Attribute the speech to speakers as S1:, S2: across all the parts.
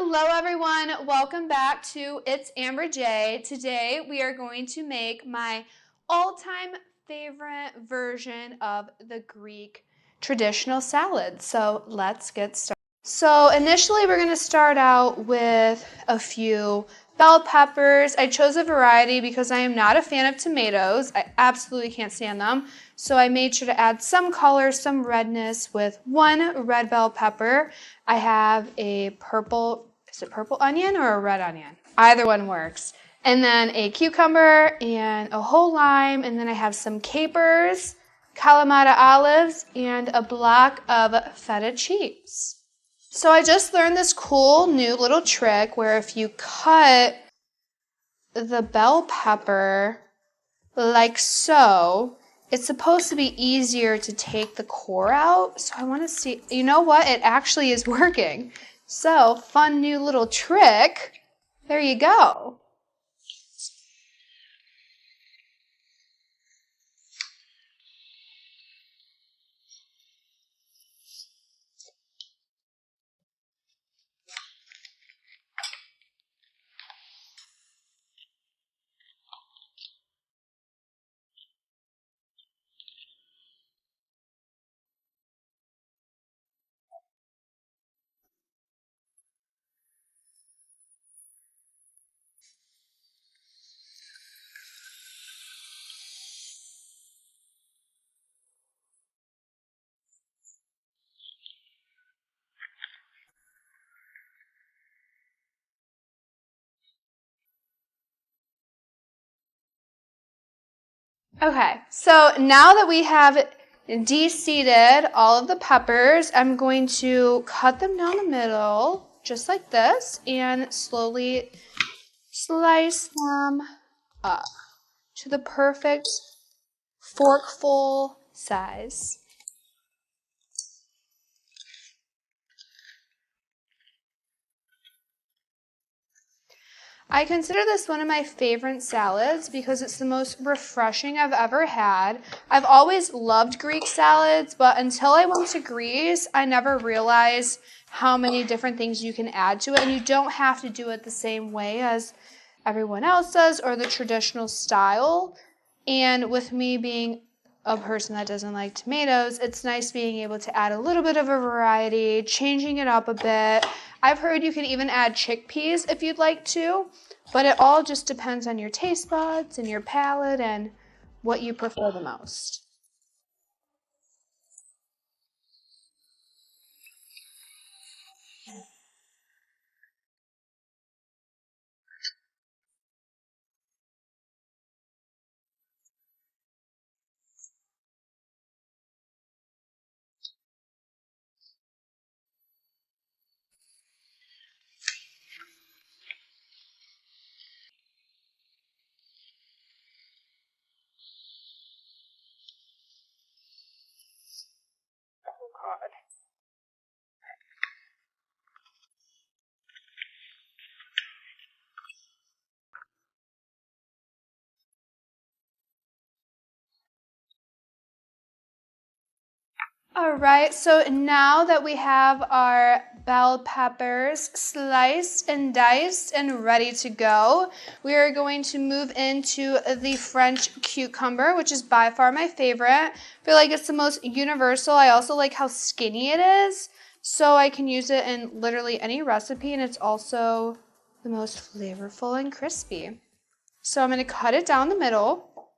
S1: Hello everyone, welcome back to It's Amber J. Today we are going to make my all-time favorite version of the Greek traditional salad. So let's get started. So initially we're going to start out with a few bell peppers. I chose a variety because I am not a fan of tomatoes. I absolutely can't stand them. So I made sure to add some color, some redness with one red bell pepper. I have a purple, is it purple onion or a red onion? Either one works. And then a cucumber and a whole lime. And then I have some capers, Kalamata olives, and a block of feta cheese. So I just learned this cool new little trick where if you cut the bell pepper like so, it's supposed to be easier to take the core out. So I want to see, you know what? It actually is working. So fun new little trick. There you go. Okay, so now that we have de-seeded all of the peppers, I'm going to cut them down the middle, just like this, and slowly slice them up to the perfect forkful size. I consider this one of my favorite salads because it's the most refreshing I've ever had. I've always loved Greek salads, but until I went to Greece, I never realized how many different things you can add to it, and you don't have to do it the same way as everyone else does or the traditional style. And with me being a person that doesn't like tomatoes, it's nice being able to add a little bit of a variety, changing it up a bit. I've heard you can even add chickpeas if you'd like to, but it all just depends on your taste buds and your palate and what you prefer the most. All right, so now that we have our bell peppers sliced and diced and ready to go, we are going to move into the French cucumber, which is by far my favorite. I feel like it's the most universal. I also like how skinny it is, so I can use it in literally any recipe, and it's also the most flavorful and crispy. So I'm going to cut it down the middle.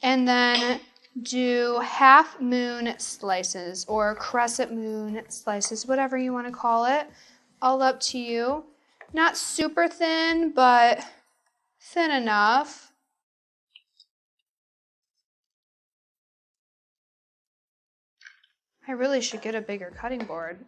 S1: And then do half moon slices or crescent moon slices, whatever you want to call it. All up to you. Not super thin, but thin enough. I really should get a bigger cutting board.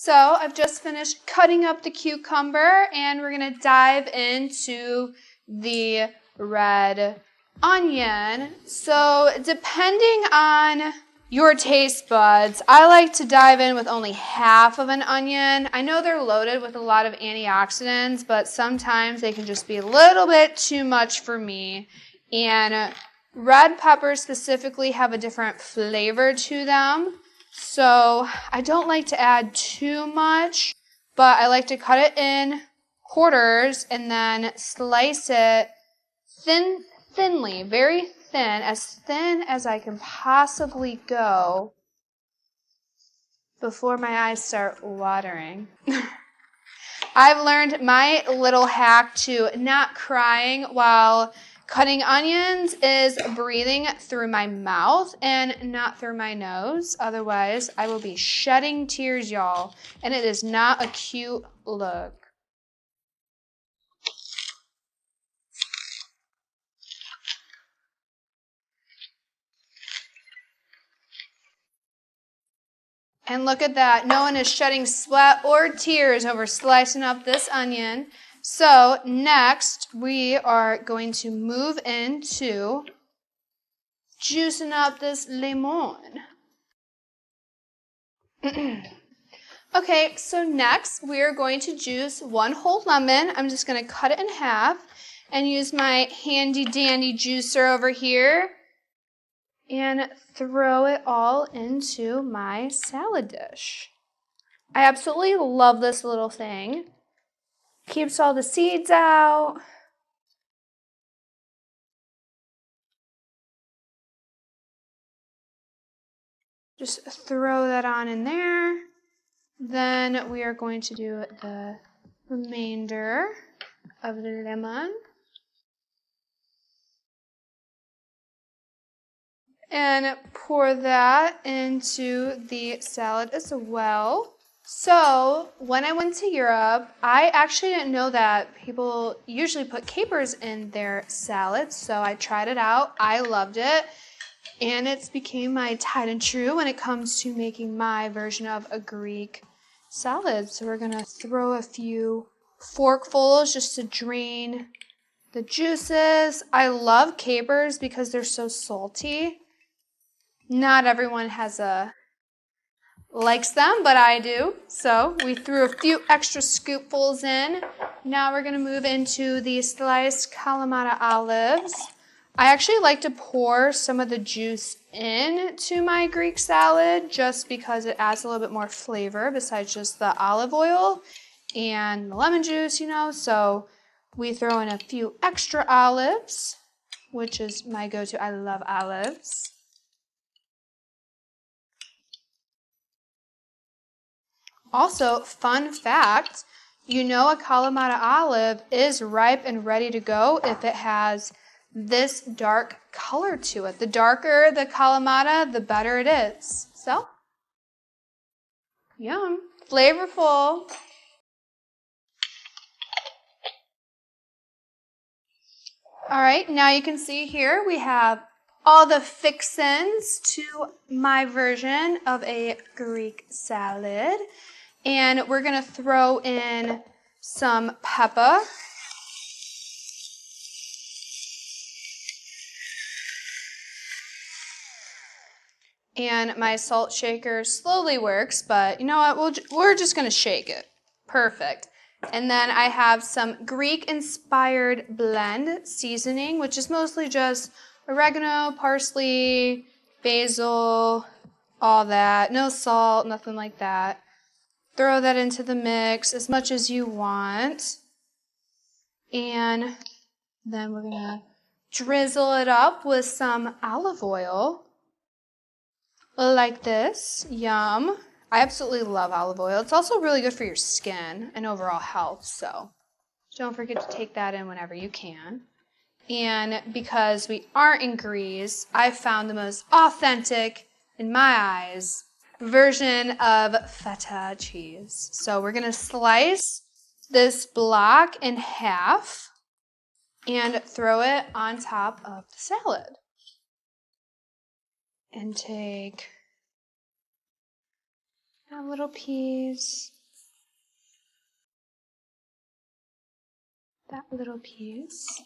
S1: So I've just finished cutting up the cucumber, and we're gonna dive into the red onion. So depending on your taste buds, I like to dive in with only half of an onion. I know they're loaded with a lot of antioxidants, but sometimes they can just be a little bit too much for me. And red peppers specifically have a different flavor to them. So I don't like to add too much, but I like to cut it in quarters and then slice it thinly, very thin as I can possibly go before my eyes start watering. I've learned my little hack to not crying while cutting onions is breathing through my mouth and not through my nose. Otherwise, I will be shedding tears, y'all, and it is not a cute look. And look at that. No one is shedding sweat or tears over slicing up this onion. So next, we are going to move into juicing up this lemon. Okay, so next we are going to juice one whole lemon. I'm just going to cut it in half and use my handy dandy juicer over here and throw it all into my salad dish. I absolutely love this little thing. Keeps all the seeds out. Just throw that on in there. Then we are going to do the remainder of the lemon. And pour that into the salad as well. So when I went to Europe, I actually didn't know that people usually put capers in their salads. So I tried it out. I loved it. And it's became my tried and true when it comes to making my version of a Greek salad. So we're going to throw a few forkfuls just to drain the juices. I love capers because they're so salty. Not everyone likes them, but I do. So we threw a few extra scoopfuls in. Now we're going to move into the sliced Kalamata olives. I actually like to pour some of the juice into my Greek salad just because it adds a little bit more flavor besides just the olive oil and the lemon juice, So we throw in a few extra olives, which is my go-to. I love olives. Also, fun fact, a Kalamata olive is ripe and ready to go if it has this dark color to it. The darker the Kalamata, the better it is. So, yum. Flavorful. All right, now you can see here we have all the fixins to my version of a Greek salad. And we're going to throw in some pepper. And my salt shaker slowly works, but you know what? We're just going to shake it. Perfect. And then I have some Greek-inspired blend seasoning, which is mostly just oregano, parsley, basil, all that. No salt, nothing like that. Throw that into the mix as much as you want. And then we're going to drizzle it up with some olive oil. Like this. Yum. I absolutely love olive oil. It's also really good for your skin and overall health, so don't forget to take that in whenever you can. And because we aren't in Greece, I found the most authentic, in my eyes, version of feta cheese. So we're going to slice this block in half and throw it on top of the salad. And take a little piece that little piece.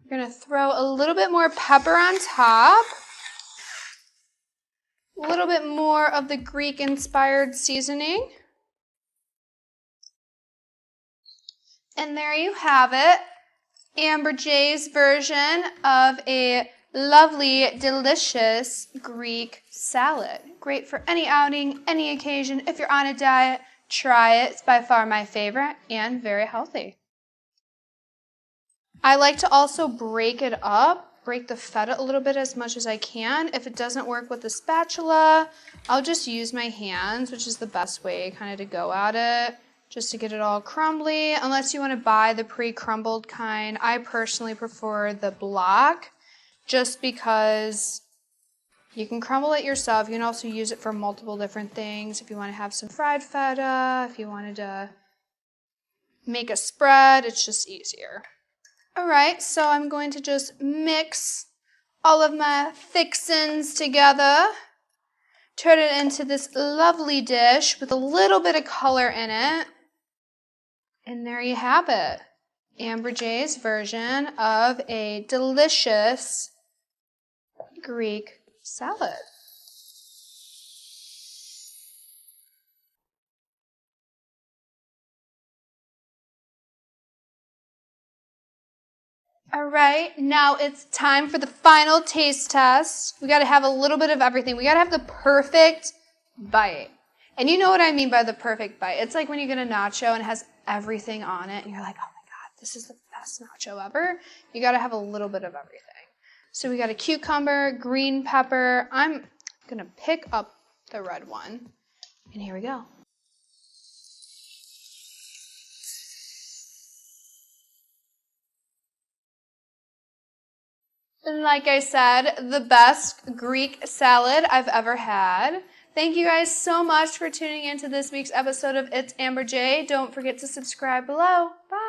S1: We're gonna throw a little bit more pepper on top. A little bit more of the Greek-inspired seasoning. And there you have it, Amber J's version of a lovely, delicious Greek salad. Great for any outing, any occasion. If you're on a diet, try it. It's by far my favorite and very healthy. I like to also break it up, break the feta a little bit as much as I can. If it doesn't work with the spatula, I'll just use my hands, which is the best way kind of to go at it, just to get it all crumbly. Unless you want to buy the pre-crumbled kind, I personally prefer the block just because you can crumble it yourself. You can also use it for multiple different things. If you want to have some fried feta, if you wanted to make a spread, it's just easier. All right, so I'm going to just mix all of my fixins together, turn it into this lovely dish with a little bit of color in it, and there you have it, Amber J's version of a delicious Greek salad. All right, now it's time for the final taste test. We got to have a little bit of everything. We got to have the perfect bite. And you know what I mean by the perfect bite. It's like when you get a nacho and it has everything on it and you're like, oh my God, this is the best nacho ever. You got to have a little bit of everything. So we got a cucumber, green pepper. I'm going to pick up the red one. And here we go. And like I said, the best Greek salad I've ever had. Thank you guys so much for tuning into this week's episode of It's Amber J. Don't forget to subscribe below. Bye.